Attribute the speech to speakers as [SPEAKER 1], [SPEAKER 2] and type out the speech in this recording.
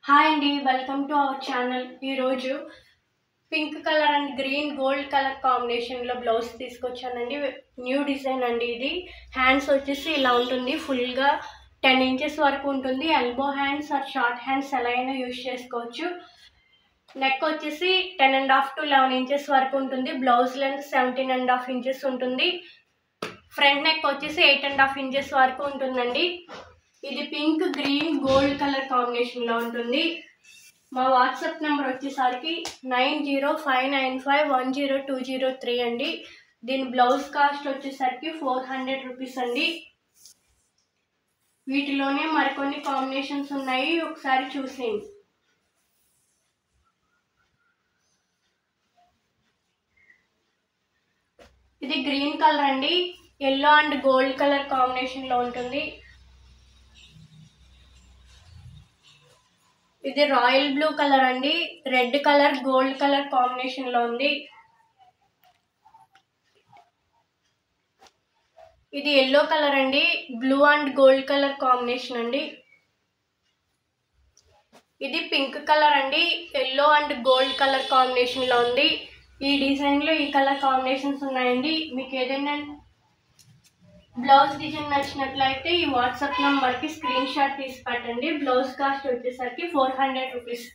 [SPEAKER 1] Hi అండి, welcome to our channel. ఈరోజు pink colour and green gold colour కాంబినేషన్లో blouse తీసుకొచ్చానండి. న్యూ డిజైన్ అండి ఇది. హ్యాండ్స్ వచ్చేసి ఇలా ఉంటుంది, ఫుల్గా 10 ఇంచెస్ వరకు ఉంటుంది. Elbow hands or short hands ఎలా అయినా యూజ్ చేసుకోవచ్చు. నెక్ వచ్చేసి 10.5 to 11 ఇంచెస్ వరకు ఉంటుంది. బ్లౌజ్ లెంత్ 17.5 ఇంచెస్ ఉంటుంది. ఫ్రంట్ నెక్ వచ్చేసి 8.5 ఇంచెస్ వరకు ఉంటుందండి. ఇది పింక్ గ్రీన్ గోల్డ్ కలర్ కాంబినేషన్లో ఉంటుంది. మా వాట్సాప్ నెంబర్ వచ్చేసరికి 9059510203 అండి. దీని బ్లౌజ్ కాస్ట్ వచ్చేసరికి 400 రూపీస్ అండి. వీటిలోనే మరికొన్ని కాంబినేషన్స్ ఉన్నాయి, ఒకసారి చూసేయండి. ఇది గ్రీన్ కలర్ అండి, ఎల్లో అండ్ గోల్డ్ కలర్ కాంబినేషన్లో ఉంటుంది. ఇది రాయల్ బ్లూ కలర్ అండి, రెడ్ కలర్ గోల్డ్ కలర్ కాంబినేషన్లో ఉంది. ఇది ఎల్లో కలర్ అండి, blue and gold colour combination అండి. ఇది పింక్ కలర్ అండి, ఎల్లో అండ్ గోల్డ్ కలర్ కాంబినేషన్లో ఉంది. ఈ డిజైన్లో ఈ కలర్ కాంబినేషన్స్ ఉన్నాయండి. మీకు ఏదైనా బ్లౌజ్ డిజైన్ నచ్చినట్లయితే ఈ వాట్సాప్ నెంబర్కి స్క్రీన్ షాట్ తీసి పెట్టండి. బ్లౌజ్ కాస్ట్ వచ్చేసరికి 400 రూపీస్.